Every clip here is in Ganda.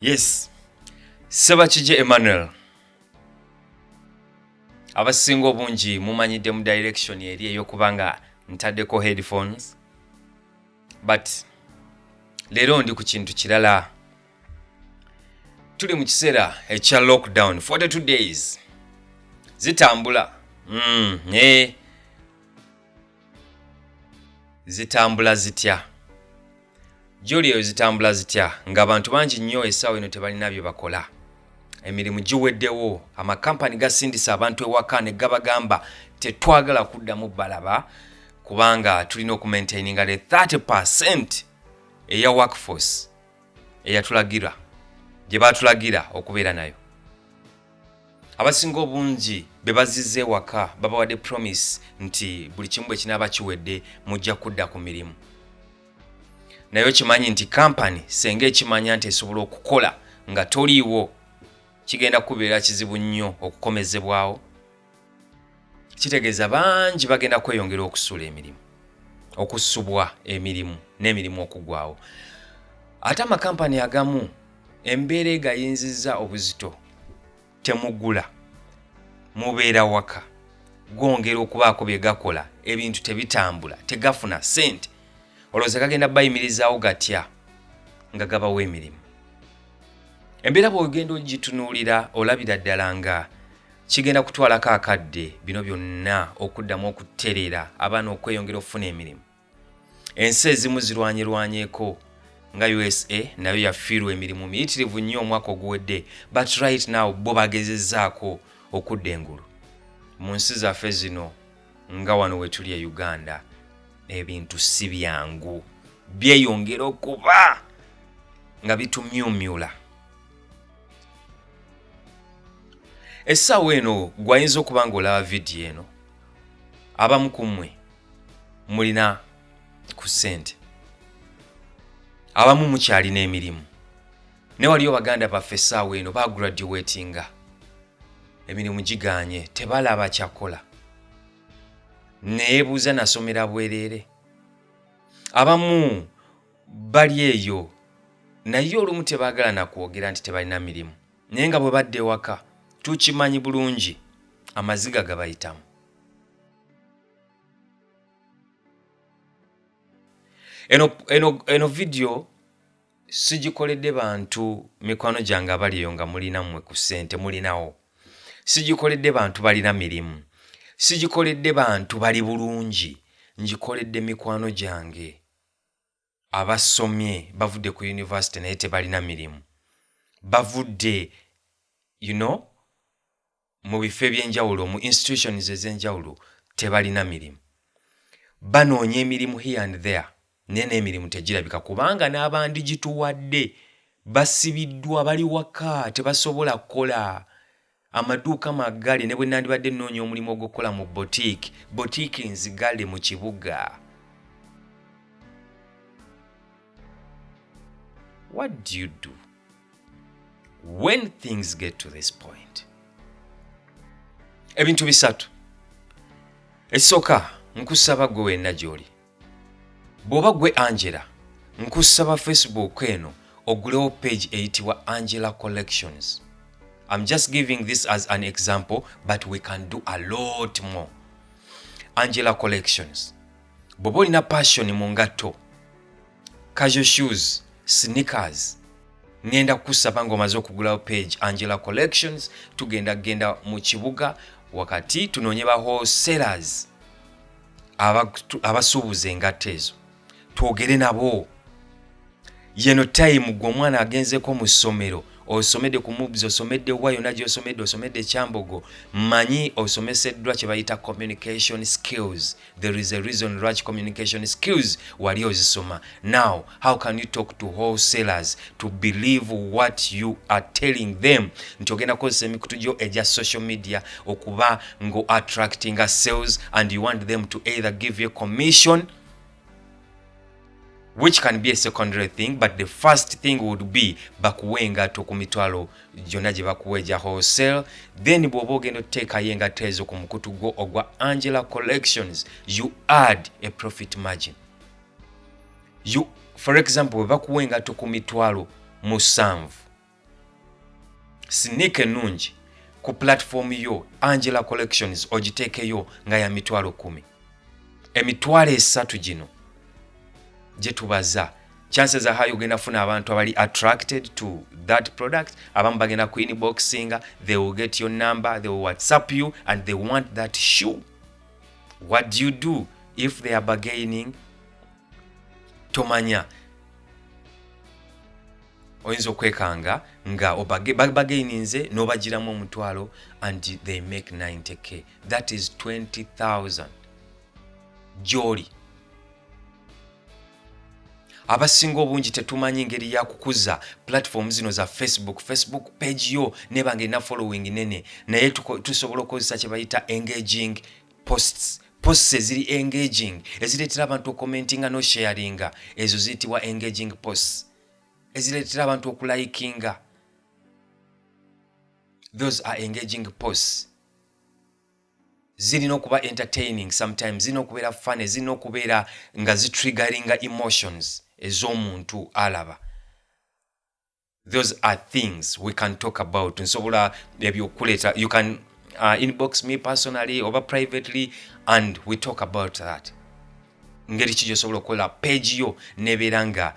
Yes. Sebakije Emmanuel. Abasinga obungi mumanyidde mu direction eri ey'okubanga ntaddeko headphones. But leero ndi ku kintu kirala. Tuli mu kiseera ekya lockdown 42 days. Zitambula. Zitambula zitya. Julio zitambula zitya ng'abantu bangi nnyo essaawa eno tebalina bye bakola. Emirimu giweddewo, amakampani gasindisa abantu ewaka ne gabagamba tetwagala kuddamu balaba kubanga tulina okumaintaininga le 30% eya workforce eyatulagira gye baatulagira okubeera nayo. Abasinga obungi be bazizze ewaka babawadde promise nti buli kimu bwe kinaaba kiwedde mujja kudda ku mirimu. Naye okimanyi nti kampani senga ekimanya nti esobola okukola nga toliiwo kigenda kubeera kizibu nnyo okukomezebwawo. Kitegeeza bangi bagenda kweyongera okusula emirimu, okusubwa emirimu n'emirimu okugwawo. Ate amakampani agamu embeera egayinzizza obuzito temugula, mubeera waka, gongera okubaako bye gakola, ebintu tebitambula, tegafuna ssente. Olowooza gagenda bayimirizaawo gatya nga gabawo emirimu. Embeera bw'ogenda ogitunuulira olabira ddala nga kigenda kutwalako akadde bino byonna okuddamu okutereera abaana okweyongera okufuna emirimu. Ensi ezimu zirwanyerwanyeeko nga USA nayo yafiirwa emirimu miyitirivu nnyo omwaka oguwedde, but right now bo bagezezzaako okudda engulu. Mu nsi zaffe zino nga wano we tuli e Uganda ebintu si byangu, byeyongera okuba nga bitumyumyula. Essaawa eno gwayinza okuba ng'olaba vidiyo eno, abamu ku mmwe mulina ku ssente, abamu mukyalina emirimu. Ne waliyo baganda baffe essaawa eno bagraduatinga, emirimu giganye, tebalaba kyakola. Neebuuza nasomera bwereere. Abamu bali eyo naye olumu tebaagala nakwogera nti tebalina mirimu, naye nga bwe badde ewaka tukimanyi bulungi amaziga gabayitamu. Eno vidiyo sigikoledde bantu mikwano gyange abali eyo nga mulina mmwe ku ssente mulinawo. Sigikoledde bantu balina mirimu. Sigikoledde bantu bali bulungi. Ngikoledde mikwano gyange abasomye bavudde ku university naye tebalina mirimu. Bavudde mu bifo eby'enjawulo, mu institutions ez'enjawulo tebalina mirimu. Banoonya emirimu here and there naye n'emirimu tegirabika kubanga n'abandi gituwadde basibiddwa, bali waka tebasobola kukola. Amaduuka magale ne bwe nandibadde nnoonya omulimu ogw'okukola mu boutique nzigale mu kibuga. What do you do when things get to this point? Ebintu bisatu. Ekisooka nkusaba gwe wenna gy'oli. Bw'oba gwe Angela, nkusaba Facebook eno ogulewo page eyitibwa Angela Collections. I'm just giving this as an example, but we can do a lot more. Angela Collections. Bw'oba olina passion mu ngatto, casual shoes, sneakers, ngenda kukusaba ng'omaze okugulawo page Angela Collections, genda mu kibuga wakati tunoonye ba wholesalers abasuubuza engatto ezo. Twogere nabo. Yeno time gw'omwana agenzeko mu ssomero, osomedde ku mubzi, osomedde wa yonna gy'osomedde Kyambogo, manyi osomeseddwa kye bayita communication skills. There is a reason lwaki communication skills wali ozisoma. Now, how can you talk to wholesalers to believe what you are telling them? Nti ogenda kozesa emikutu gyo egya social media okuba ngo attracting sales and you want them to either give you a commission, which can be a secondary thing, but the first thing would be bakuwe engatto ku mitwalo gyonna gye bakuwa egya wholesale. Then bw'oba ogenda oteekayo engatto ezo ku mukutu gwo ogwa Angela Collections, you add a profit margin. For example, bwe bakuwa engatto ku mitwalo 7, sneak ennungi ku platform yo Angela Collections ogiteekeyo nga ya mitwalo 10. Emitwalo 3 gino gye tubaza chances are high ogenda funa abantu abali attracted to that product, abamu bagenda ku inboxinga, they will get your number, they will WhatsApp you and they want that shoe. What do you do if they are bargaining? Tomanya oyinza okwekanga nga bagaininze n'obagiramu omutwalo and they make 90k. That is 20,000 gy'oli. Abasinga obungi tetumanyi ngeri ya kukuza platform zino za Facebook page yo nebange na following nene, naye tusobola okukozesa kye bayita engaging posts eziri engaging, ezireetera abantu commentinga no sharinga, ezo ziyitibwa engaging posts, ezireetera abantu okulikinga. Those are engaging posts. Zirina okuba entertaining sometimes, zirina okubeera funny, zirina okubeera nga zitriggeringa emotions ez'omuntu alaba. Those are things we can talk about. Nsobola ebyokuleeta, you can inbox me personally or privately and we talk about that. Ngeri ki gy'osobola okukola page yo nebeera nga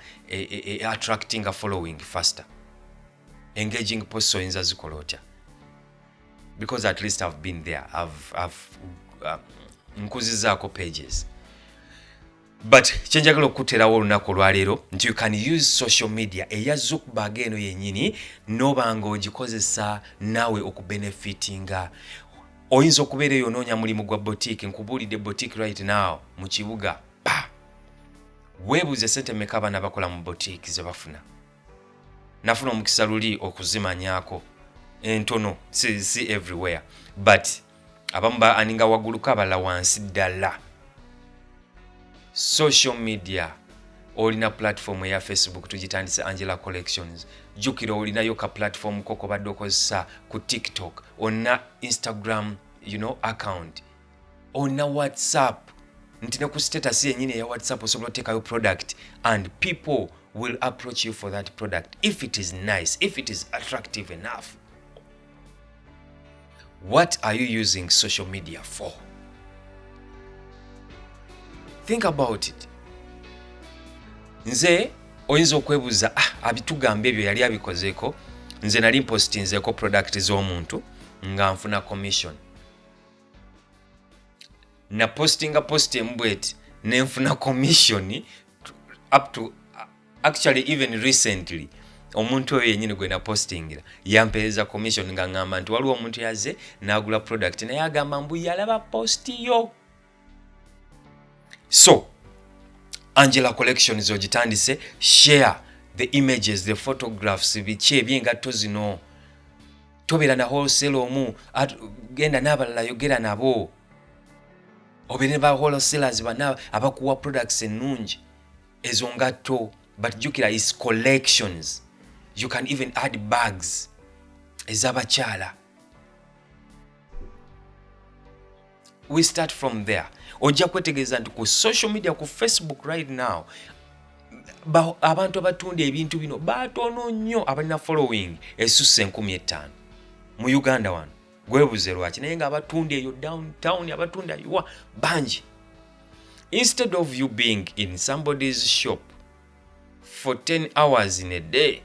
attracting a following faster. Engaging posts oyinza zikola otya? Because at least I've been there. I've nkuzizaako pages. But kyenjagala okuterawo olunaku olwaleero nti you can use social media eya Zuckerberg eno yennyini n'obanga ogikozesa naawe okubenefitinga. Oyinza okubeera eyo onoonya mulimu gwa boutique, nkubuulidde boutique right now mu kibuga. Weebuuze ssente mmeka abaana bakola mu boutique ze bafuna. Nafuna omukisa luli okuzimanyaako entono, si everywhere, but abamu aninga wagguluko abalala wansi ddala. Social media, olina platform ya Facebook tugitandise Angela Collections. Jukira olinayo ka platform koko badde okozesa ku TikTok, olina Instagram, account, olina WhatsApp. Nti ne ku status yennyini ya WhatsApp osobola oteekayo product and people will approach you for that product if it is nice, if it is attractive enough. What are you using social media for? Think about it. Nze oyinza okwebuuza abitugamba ebyo yali abikozeeko, nze nali mpostinzeeko product z'omuntu nga nfuna commission. Na postinga post embwet nenfuna commission up to actually even recently omuntu oyo yennyini gwe na postingira yampeereza commission nga ngamba nti waliwo omuntu yaze n'agula product naye agamba mbu yalaba posti yo. So Angela Collections ogitandise, share the images, the photographs, biki ebyengatto zino. Tobeera na wholesale omu, genda n'abalala yogera nabo. Obeera ba wholesalers bana abakuwa products ennungi ezo ngatto, but jukira is collections. You can even add bags ez'abakyala. We start from there. Ojja kwetegereza nti ku social media, ku Facebook right now, abantu abatunda ebintu bino batono nnyo abalina following esusse 15,000 mu Uganda wano. Gwebuze lwaki naye nga abatunda eyo downtown, abatunda yuwa bangi. Instead of you being in somebody's shop for 10 hours in a day,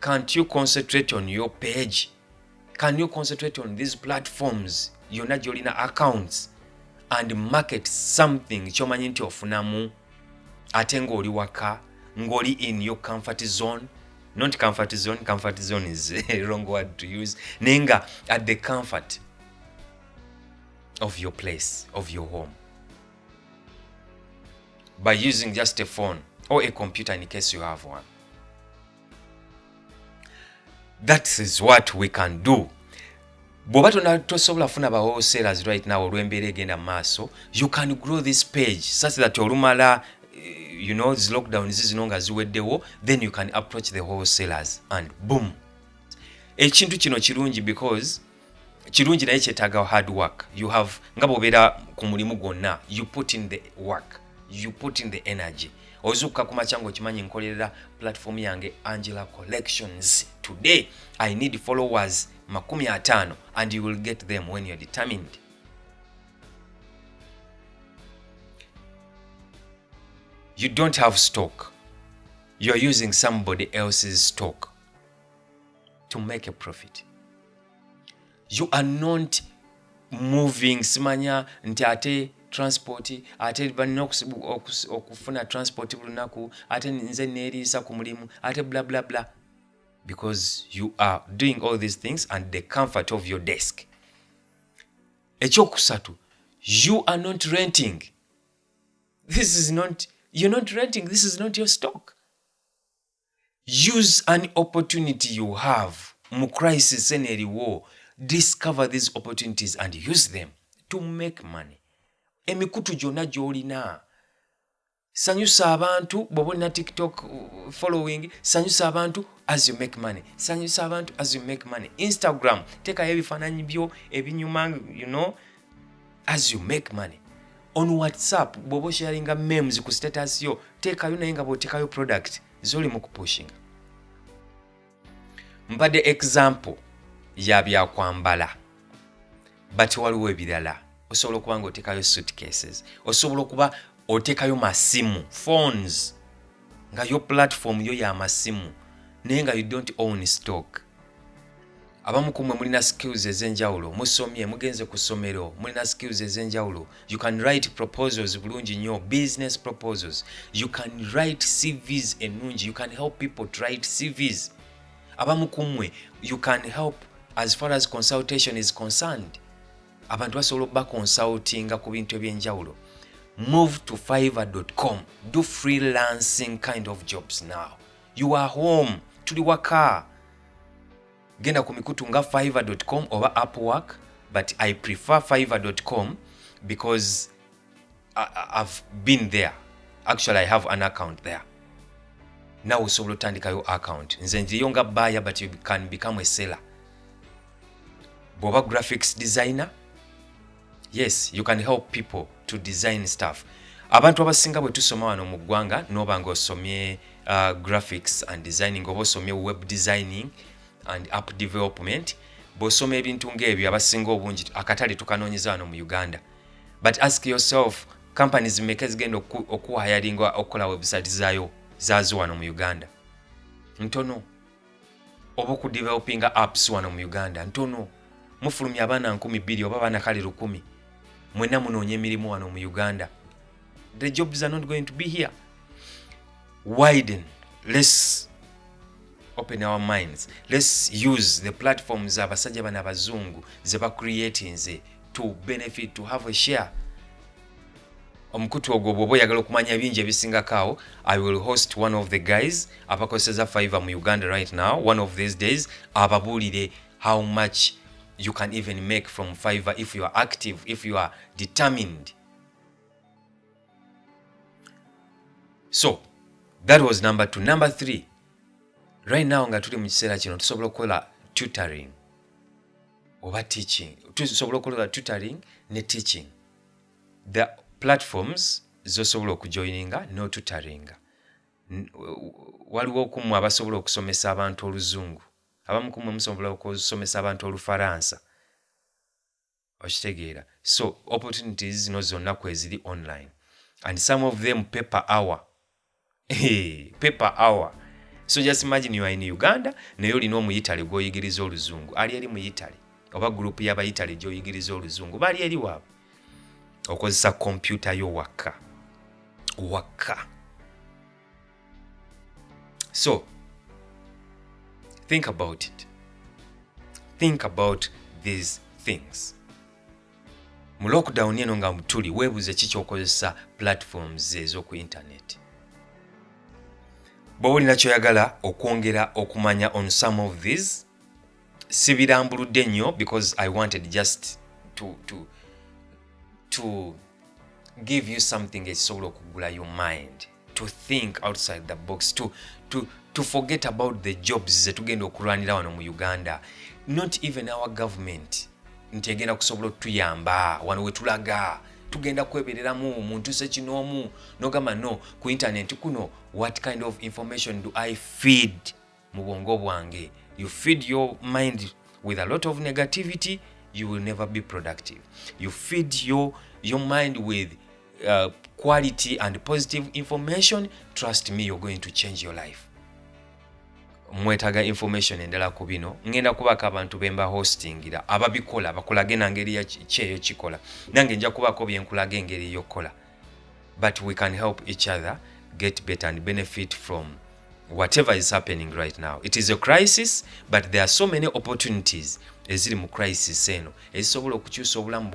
can't you concentrate on your page? Can you concentrate on these platforms? Yona gyolina accounts and market something kyomanyi nti ofunamu ate ng'oli waka, ng'oli in your comfort zone. Not comfort zone is a wrong word to use. Nenga at the comfort of your place, of your home. By using just a phone or a computer in case you have one. That is what we can do. Bw'oba tosobola funa ba wholesalers right now olw'embeera egenda maaso, you can grow this page such that olumala these lockdowns zino nga ziweddewo, then you can approach the wholesalers and boom. Ekintu kino kirungi because kirungi naye kyetaaga hard work. You have nga bw'obeera ku mulimu gwonna, you put in the work, you put in the energy. Ozuka ku machango kimanyi nkolerera platform yange Angela Collections. Today I need followers 50 and you will get them when you're determined. You don't have stock. You're using somebody else's stock to make a profit. You are not moving simanya nti ate transport ate banina okufuna transport bulunaku ate nze neeriisa ku mulimu ate bla bla bla, because you are doing all these things and the comfort of your desk. Ekyokusatu, you are not renting. You're not renting. This is not your stock. Use an opportunity you have. Mu crisis eneri war. Discover these opportunities and use them to make money. Emikutu gyonna gy'olina. Sanyusa abantu bw'olina TikTok following. Sanyusa abantu as you make money. Sanyusa abantu as you make money. Instagram, tekayo ebifaananyi byo ebinyuma, as you make money. On WhatsApp, bw'oba sharinga memes ku status yo, tekayo naye nga bw'otekayo product z'oli mu kupushinga. Mpadde example ya byakwambala, but waliwo ebirala. Osobola okuba nga otekayo suitcases, osobola okuba otekayo masimu, phones, nga yo platform yo ya masimu, naye nga you don't own stock. Abamu kumwe mulina skills ez'enjawulo, musomye, mugenze ku ssomero, mulina skills ez'enjawulo. You can write proposals bulungi nnyo, business proposals. You can write CVs ennungi. You can help people to write CVs. Abamu kumwe, you can help as far as consultation is concerned. Abantu basobola okuba consultinga ku bintu ebyenjawulo. Move to fiverr.com. Do freelancing kind of jobs now. You are home. Tuli waka. Genda ku mikutu nga fiverr.com oba Upwork, but I prefer fiverr.com because I've been there. Actually, I have an account there. Now osobola otandikayo account. Nze ndiyo nga buyer, but you can become a seller. Bw'oba graphics designer, yes, you can help people to design stuff. Abantu abasinga bwe tusoma wano mu ggwanga n'oba nga osomye graphics and designing, oba osomye web designing and app development, bw'osoma ebintu ng'ebyo abasinga obungi akatale tukanoonyeza wano mu Uganda. But ask yourself, companies mmeka zigenda okuhayaringa okukola website zaazo wano mu Uganda? Ntono. Oba okudevelopinga apps wano mu Uganda? Ntono. Mufulumya abaana 200 oba abaana kale 100. Mwenna munoonya emirimu wano mu Uganda. The jobs are not going to be here. Widen. Let's open our minds. Let's use the platforms abasajja bana abazungu ze ba creating to benefit, to have a share. Omukutu ogwo bw'oba oyagala okumanya bingi ebisingakaawo, I will host one of the guys abakozesa Fiverr mu Uganda right now, one of these days, ababuulire how much you can even make from Fiverr if you are active, if you are determined. So, that was number 2. Number 3, right now nga tuli mu kiseera kino tusobola okukola tutoring oba teaching. Tusobola okukola tutoring ne teaching. The platforms zosobola okujoininga no tutoring. Waliwo okumu abasobola okusomesa abantu oluzungu. Abamu kumwe musobola okusomesa abantu olufaransa. Okitegeera. So, opportunities zino zonna kweziri online. And some of them pay per hour. Pay per hour. So just imagine you are in Uganda, naye olina omuyitale gw'oyigiriza oluzungu. Ali eri mu Italy. Oba group y'abayitale gy'oyigiriza oluzungu. Bali eri waabwe. Okozesa computer yo waka. So, think about it. Think about these things. Mu lockdown eno nga mutuli weebuze kiki okozesa platforms ez'oku internet. Bw'olina kyoyagala okwongera okumanya on some of these, sibirambuludde nnyo because I wanted just to give you something ekisobola okugula your mind, to think outside the box, to forget about the jobs zetugenda okulwanira wano mu Uganda. Not even our government nti egenda kusobola otuyamba wano wetulaga tugenda kwebereramu omuntu sekinoomu nogamba no ku internet kuno what kind of information do I feed mu bwongo bwange. You feed your mind with a lot of negativity, you will never be productive. You feed your mind with quality and positive information, trust me, you're going to change your life. Mwetaga information endala ku bino ngenda kubaka abantu bemba hostingira ababikola bakolage nangeri ya kyeyo kikola nange nja kubako byenkulaga engeri yokola, but we can help each other get better and benefit from whatever is happening right now. It is a crisis, but there are so many opportunities eziri mu crisis eno ezisobola okukyusa obulamu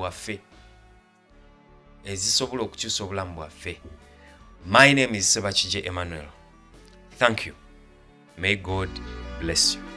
bwaffe. My name is Sebachije Emmanuel. Thank you. May God bless you.